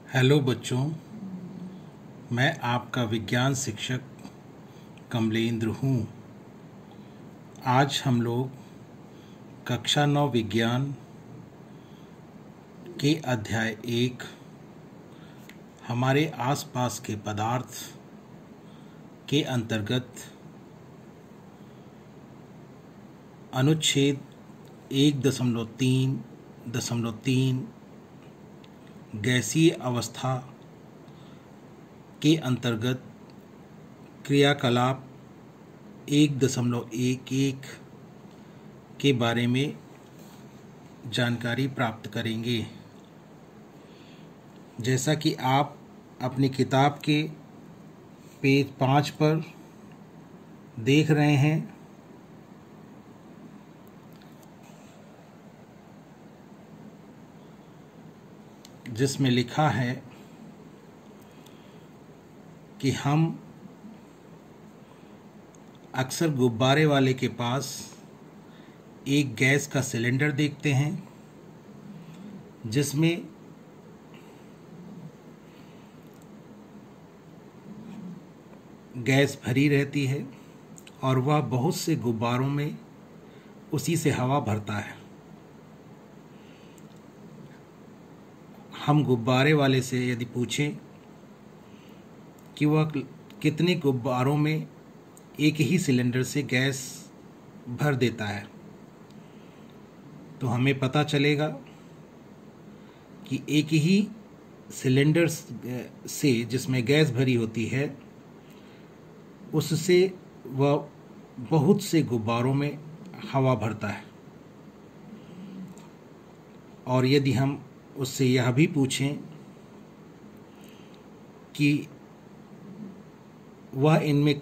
Hello बच्चों, मैं आपका विज्ञान शिक्षक कमलेंद्र हूँ। आज हम लोग कक्षा 9 विज्ञान के अध्याय 1 हमारे आसपास के पदार्थ के अंतर्गत अनुच्छेद 1.3.3 गैसीय अवस्था के अंतर्गत क्रियाकलाप 1.11 के बारे में जानकारी प्राप्त करेंगे। जैसा कि आप अपनी किताब के पेज 5 पर देख रहे हैं, जिसमें लिखा है कि हम अक्सर गुब्बारे वाले के पास एक गैस का सिलेंडर देखते हैं, जिसमें गैस भरी रहती है और वह बहुत से गुब्बारों में उसी से हवा भरता है। हम गुब्बारे वाले से यदि पूछें कि वह कितने गुब्बारों में एक ही सिलेंडर से गैस भर देता है, तो हमें पता चलेगा कि एक ही सिलेंडर से जिसमें गैस भरी होती है, उससे वह बहुत से गुब्बारों में हवा भरता है। और यदि हम उससे यह भी पूछें कि वह इनमें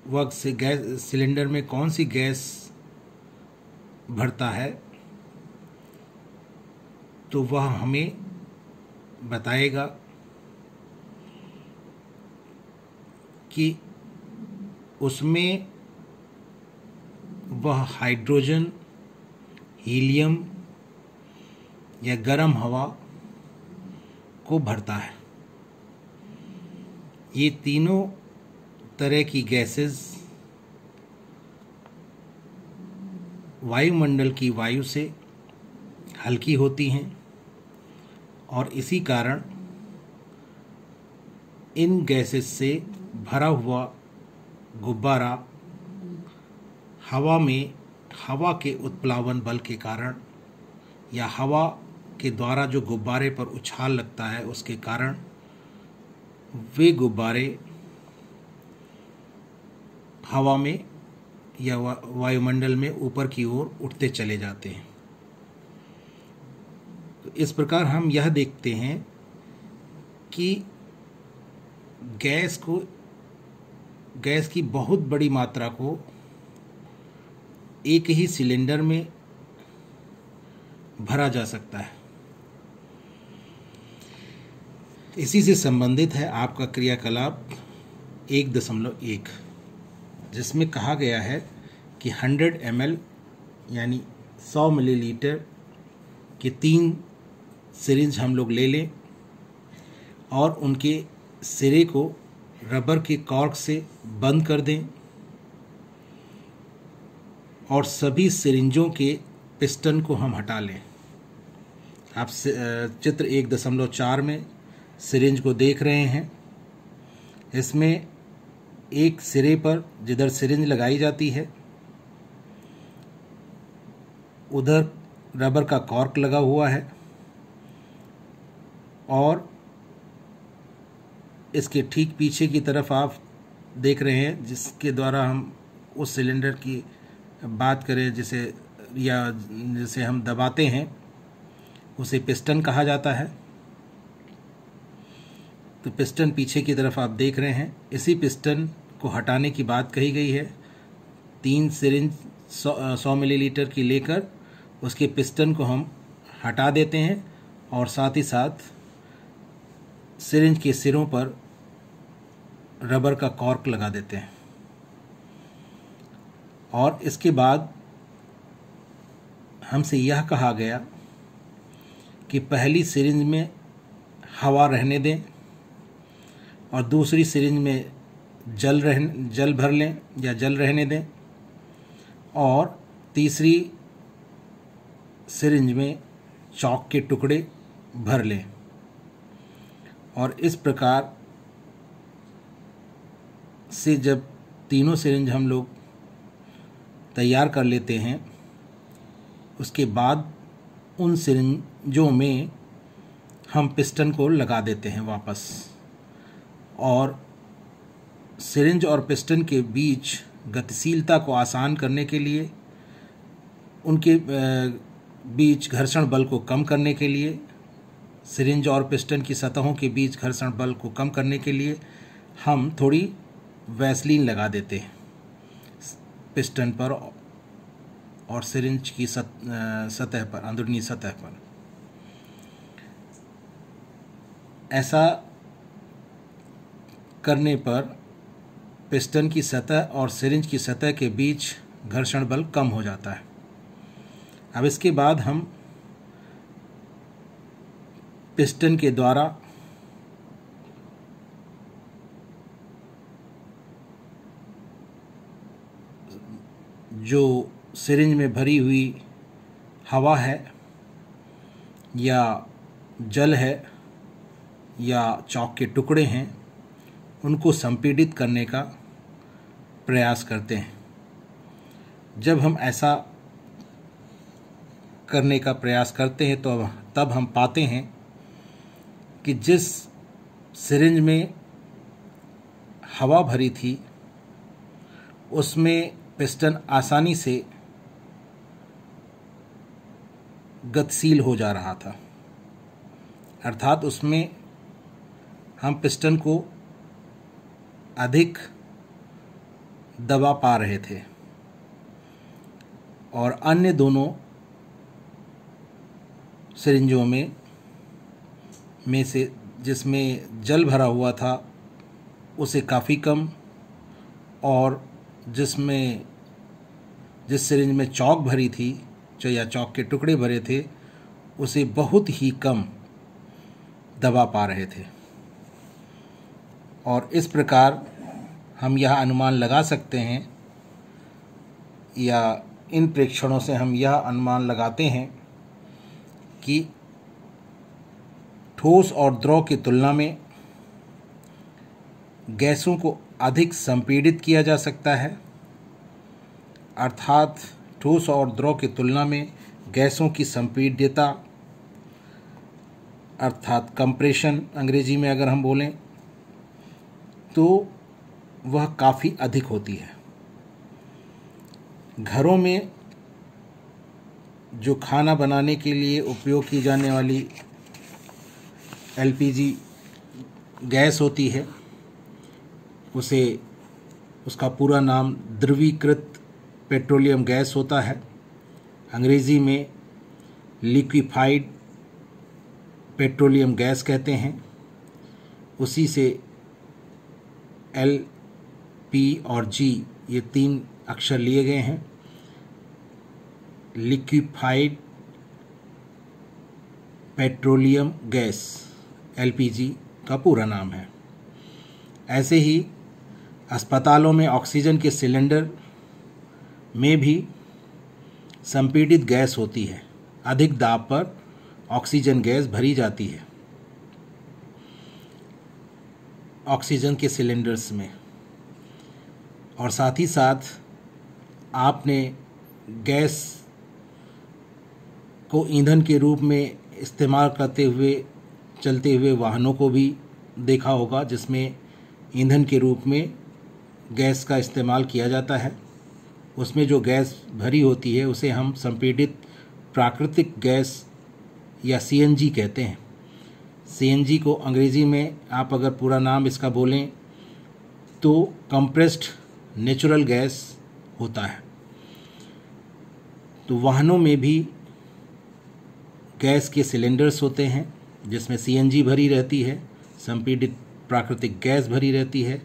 वह से गैस सिलेंडर में कौन सी गैस भरता है, तो वह हमें बताएगा कि उसमें वह हाइड्रोजन, हीलियम या गर्म हवा को भरता है। ये तीनों तरह की गैसेस वायुमंडल की वायु से हल्की होती हैं और इसी कारण इन गैसेस से भरा हुआ गुब्बारा हवा के उत्प्लावन बल के कारण या हवा के द्वारा जो गुब्बारे पर उछाल लगता है, उसके कारण वे गुब्बारे हवा में या वायुमंडल में ऊपर की ओर उठते चले जाते हैं। तो इस प्रकार हम यह देखते हैं कि गैस की बहुत बड़ी मात्रा को एक ही सिलेंडर में भरा जा सकता है। इसी से संबंधित है आपका क्रियाकलाप 1.1, जिसमें कहा गया है कि 100 ml यानी 100 मिलीलीटर के 3 सिरिंज हम लोग ले लें और उनके सिरे को रबर के कॉर्क से बंद कर दें और सभी सिरिंजों के पिस्टन को हम हटा लें। आप चित्र 1.4 में सिरिंज को देख रहे हैं। इसमें एक सिरे पर जिधर सिरिंज लगाई जाती है, उधर रबर का कॉर्क लगा हुआ है और इसके ठीक पीछे की तरफ आप देख रहे हैं, जिसके द्वारा हम उस सिलेंडर की बात करें जिसे हम दबाते हैं, उसे पिस्टन कहा जाता है। तो पिस्टन पीछे की तरफ आप देख रहे हैं। इसी पिस्टन को हटाने की बात कही गई है। 3 सिरिंज 100 मिलीलीटर की लेकर उसके पिस्टन को हम हटा देते हैं और साथ ही साथ सिरिंज के सिरों पर रबर का कॉर्क लगा देते हैं। और इसके बाद हमसे यह कहा गया कि पहली सिरिंज में हवा रहने दें और दूसरी सिरिंज में जल भर लें या जल रहने दें और तीसरी सिरिंज में चॉक के टुकड़े भर लें। और इस प्रकार से जब तीनों सिरिंज हम लोग तैयार कर लेते हैं, उसके बाद उन सिरिंजों में हम पिस्टन को लगा देते हैं वापस, और सिरिंज और पिस्टन के बीच गतिशीलता को आसान करने के लिए, उनके बीच घर्षण बल को कम करने के लिए, सिरिंज और पिस्टन की सतहों के बीच घर्षण बल को कम करने के लिए हम थोड़ी वैसलीन लगा देते हैं पिस्टन पर और सिरिंज की सतह पर, अंदरूनी सतह पर। ऐसा करने पर पिस्टन की सतह और सिरिंज की सतह के बीच घर्षण बल कम हो जाता है। अब इसके बाद हम पिस्टन के द्वारा जो सिरिंज में भरी हुई हवा है या जल है या चॉक के टुकड़े हैं, उनको संपीड़ित करने का प्रयास करते हैं। जब हम ऐसा करने का प्रयास करते हैं तो तब हम पाते हैं कि जिस सिरिंज में हवा भरी थी उसमें पिस्टन आसानी से गतिशील हो जा रहा था, अर्थात उसमें हम पिस्टन को अधिक दबा पा रहे थे, और अन्य दोनों सिरिंजों में से जिसमें जल भरा हुआ था उसे काफ़ी कम, और जिस सिरिंज में चॉक भरी थी या चॉक के टुकड़े भरे थे उसे बहुत ही कम दबा पा रहे थे। और इस प्रकार हम यह अनुमान लगा सकते हैं, या इन प्रेक्षणों से हम यह अनुमान लगाते हैं कि ठोस और द्रव की तुलना में गैसों को अधिक संपीड़ित किया जा सकता है, अर्थात ठोस और द्रव की तुलना में गैसों की संपीड्यता अर्थात कंप्रेशन अंग्रेजी में अगर हम बोलें तो वह काफ़ी अधिक होती है। घरों में जो खाना बनाने के लिए उपयोग की जाने वाली एलपीजी गैस होती है, उसका पूरा नाम द्रवीकृत पेट्रोलियम गैस होता है, अंग्रेज़ी में लिक्विफाइड पेट्रोलियम गैस कहते हैं। उसी से एल, पी और जी ये 3 अक्षर लिए गए हैं। लिक्विफाइड पेट्रोलियम गैस एलपीजी का पूरा नाम है। ऐसे ही अस्पतालों में ऑक्सीजन के सिलेंडर में भी संपीड़ित गैस होती है, अधिक दाब पर ऑक्सीजन गैस भरी जाती है ऑक्सीजन के सिलेंडर्स में। और साथ ही साथ आपने गैस को ईंधन के रूप में इस्तेमाल करते हुए चलते हुए वाहनों को भी देखा होगा, जिसमें ईंधन के रूप में गैस का इस्तेमाल किया जाता है। उसमें जो गैस भरी होती है उसे हम संपीड़ित प्राकृतिक गैस या सीएनजी कहते हैं। सीएनजी को अंग्रेज़ी में आप अगर पूरा नाम इसका बोलें तो कंप्रेस्ड नेचुरल गैस होता है। तो वाहनों में भी गैस के सिलेंडर्स होते हैं जिसमें सीएनजी भरी रहती है, संपीड़ित प्राकृतिक गैस भरी रहती है,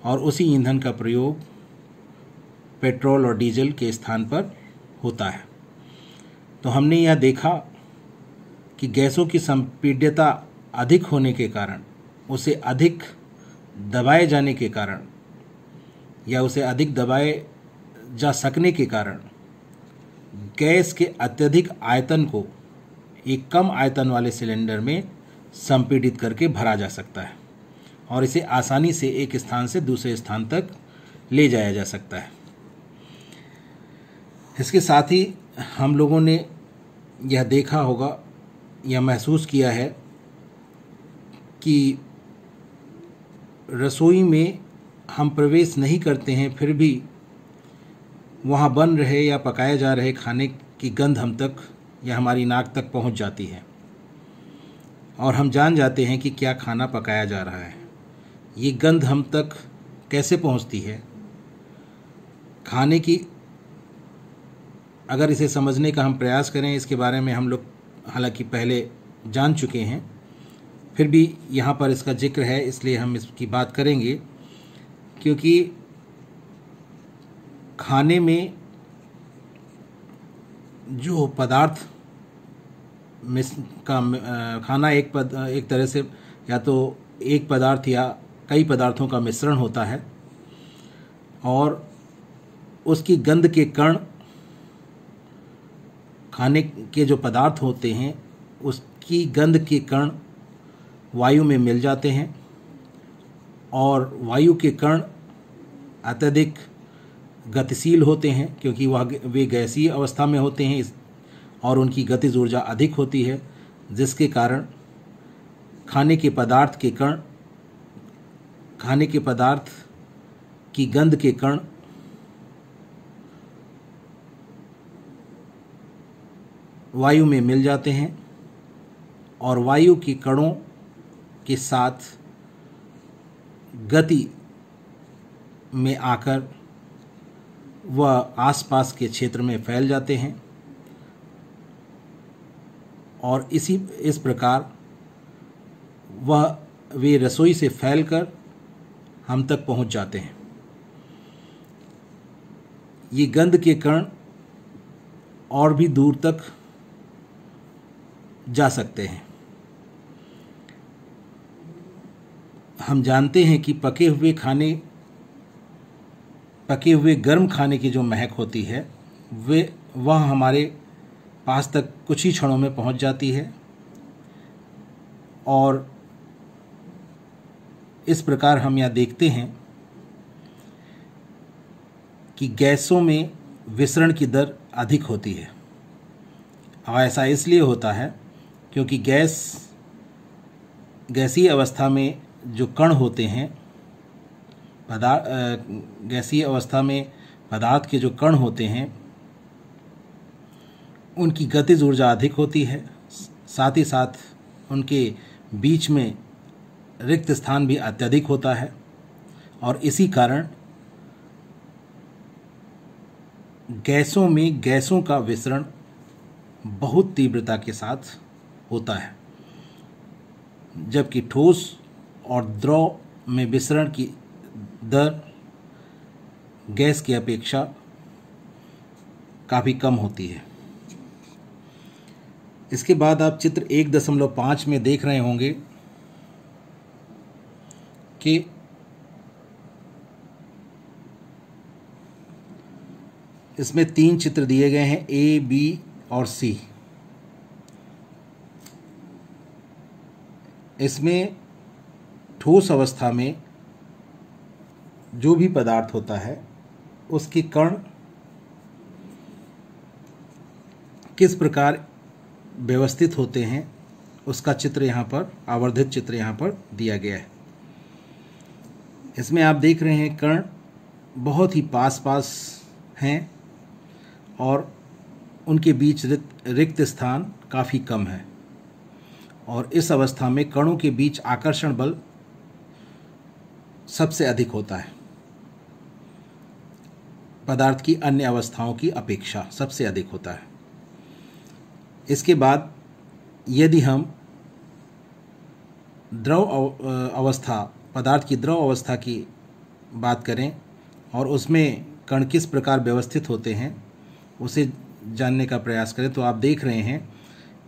और उसी ईंधन का प्रयोग पेट्रोल और डीजल के स्थान पर होता है। तो हमने यह देखा कि गैसों की संपीड्यता अधिक होने के कारण, उसे अधिक दबाए जाने के कारण या उसे अधिक दबाए जा सकने के कारण गैस के अत्यधिक आयतन को एक कम आयतन वाले सिलेंडर में संपीड़ित करके भरा जा सकता है और इसे आसानी से एक स्थान से दूसरे स्थान तक ले जाया जा सकता है। इसके साथ ही हम लोगों ने यह देखा होगा या महसूस किया है कि रसोई में हम प्रवेश नहीं करते हैं, फिर भी वहाँ बन रहे या पकाए जा रहे खाने की गंध हम तक या हमारी नाक तक पहुँच जाती है और हम जान जाते हैं कि क्या खाना पकाया जा रहा है। ये गंध हम तक कैसे पहुँचती है, खाने की, अगर इसे समझने का हम प्रयास करें, इसके बारे में हम लोग हालांकि पहले जान चुके हैं, फिर भी यहाँ पर इसका जिक्र है, इसलिए हम इसकी बात करेंगे। क्योंकि खाने में जो पदार्थ खाना एक तरह से या तो एक पदार्थ या कई पदार्थों का मिश्रण होता है और उसकी गंध के कण खाने के जो पदार्थ होते हैं उसकी गंध के कण वायु में मिल जाते हैं और वायु के कण अत्यधिक गतिशील होते हैं क्योंकि वे गैसीय अवस्था में होते हैं और उनकी गतिज ऊर्जा अधिक होती है, जिसके कारण खाने के पदार्थ की गंध के कण वायु में मिल जाते हैं और वायु के कणों के साथ गति में आकर वह आसपास के क्षेत्र में फैल जाते हैं और इस प्रकार वे रसोई से फैलकर हम तक पहुंच जाते हैं। ये गंध के कण और भी दूर तक जा सकते हैं। हम जानते हैं कि पके हुए गर्म खाने की जो महक होती है वह हमारे पास तक कुछ ही क्षणों में पहुंच जाती है और इस प्रकार हम यह देखते हैं कि गैसों में विसरण की दर अधिक होती है। और ऐसा इसलिए होता है क्योंकि गैसीय अवस्था में जो कण होते हैं, गैसीय अवस्था में पदार्थ के जो कण होते हैं उनकी गतिज ऊर्जा अधिक होती है, साथ ही साथ उनके बीच में रिक्त स्थान भी अत्यधिक होता है और इसी कारण गैसों में गैसों का विसरण बहुत तीव्रता के साथ होता है, जबकि ठोस और द्रव में विसरण की दर गैस की अपेक्षा काफ़ी कम होती है। इसके बाद आप चित्र 1.5 में देख रहे होंगे कि इसमें 3 चित्र दिए गए हैं, ए, बी और सी। इसमें ठोस अवस्था में जो भी पदार्थ होता है उसके कण किस प्रकार व्यवस्थित होते हैं उसका चित्र यहाँ पर, आवर्धित चित्र यहाँ पर दिया गया है। इसमें आप देख रहे हैं कण बहुत ही पास पास हैं और उनके बीच रिक्त स्थान काफ़ी कम है और इस अवस्था में कणों के बीच आकर्षण बल सबसे अधिक होता है, पदार्थ की अन्य अवस्थाओं की अपेक्षा सबसे अधिक होता है। इसके बाद यदि हम द्रव अवस्था, पदार्थ की द्रव अवस्था की बात करें और उसमें कण किस प्रकार व्यवस्थित होते हैं उसे जानने का प्रयास करें तो आप देख रहे हैं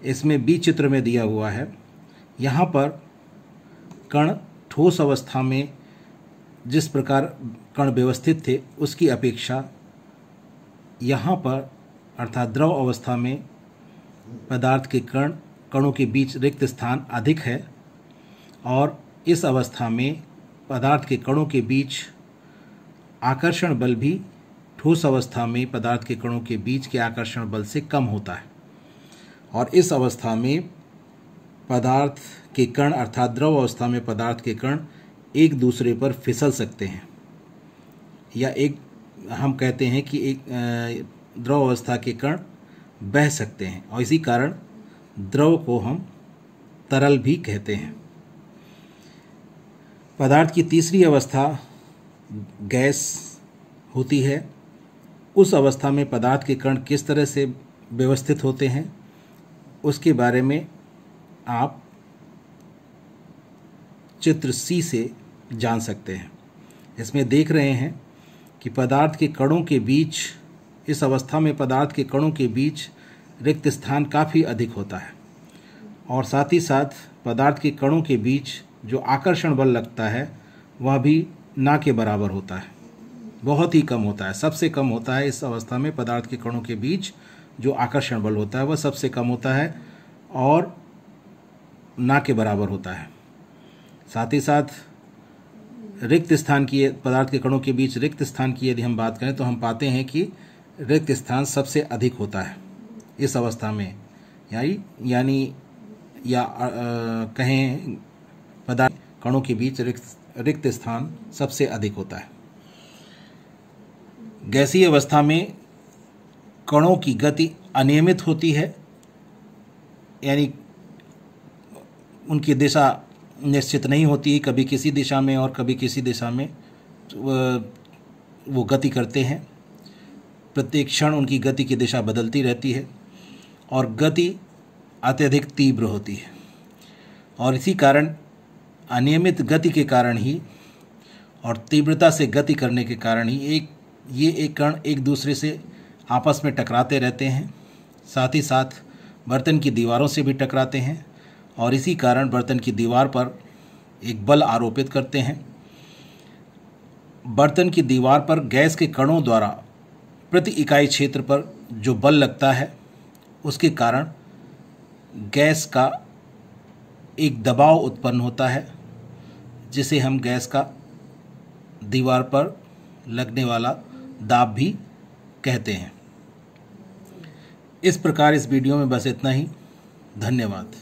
इसमें बी चित्र में दिया हुआ है, यहाँ पर कण ठोस अवस्था में जिस प्रकार कण व्यवस्थित थे उसकी अपेक्षा यहाँ पर अर्थात द्रव अवस्था में पदार्थ के कणों के बीच रिक्त स्थान अधिक है, और इस अवस्था में पदार्थ के कणों के बीच आकर्षण बल भी ठोस अवस्था में पदार्थ के कणों के बीच के आकर्षण बल से कम होता है, और इस अवस्था में पदार्थ के कण अर्थात द्रव अवस्था में पदार्थ के कण एक दूसरे पर फिसल सकते हैं, या हम कहते हैं कि एक द्रव अवस्था के कण बह सकते हैं, और इसी कारण द्रव को हम तरल भी कहते हैं। पदार्थ की तीसरी अवस्था गैस होती है। उस अवस्था में पदार्थ के कण किस तरह से व्यवस्थित होते हैं उसके बारे में आप चित्र सी से जान सकते हैं। इसमें देख रहे हैं कि पदार्थ के कणों के बीच, इस अवस्था में पदार्थ के कणों के बीच रिक्त स्थान काफ़ी अधिक होता है, और साथ ही साथ पदार्थ के कणों के बीच जो आकर्षण बल लगता है वह भी ना के बराबर होता है, बहुत ही कम होता है। सबसे कम होता है इस अवस्था में पदार्थ के कणों के बीच जो आकर्षण बल होता है वह सबसे कम होता है और ना के बराबर होता है। साथ ही साथ रिक्त स्थान की, पदार्थ के कणों के बीच रिक्त स्थान की यदि हम बात करें तो हम पाते हैं कि रिक्त स्थान सबसे अधिक होता है इस अवस्था में, कहें पदार्थ कणों के बीच रिक्त स्थान सबसे अधिक होता है। गैसीय अवस्था में कणों की गति अनियमित होती है, यानी उनकी दिशा निश्चित नहीं होती, कभी किसी दिशा में और कभी किसी दिशा में वो गति करते हैं। प्रत्येक क्षण उनकी गति की दिशा बदलती रहती है और गति अत्यधिक तीव्र होती है, और इसी कारण अनियमित गति के कारण ही और तीव्रता से गति करने के कारण ही ये एक कण एक दूसरे से आपस में टकराते रहते हैं, साथ ही साथ बर्तन की दीवारों से भी टकराते हैं, और इसी कारण बर्तन की दीवार पर एक बल आरोपित करते हैं। बर्तन की दीवार पर गैस के कणों द्वारा प्रति इकाई क्षेत्र पर जो बल लगता है उसके कारण गैस का एक दबाव उत्पन्न होता है, जिसे हम गैस का दीवार पर लगने वाला दाब भी कहते हैं। इस प्रकार इस वीडियो में बस इतना ही। धन्यवाद।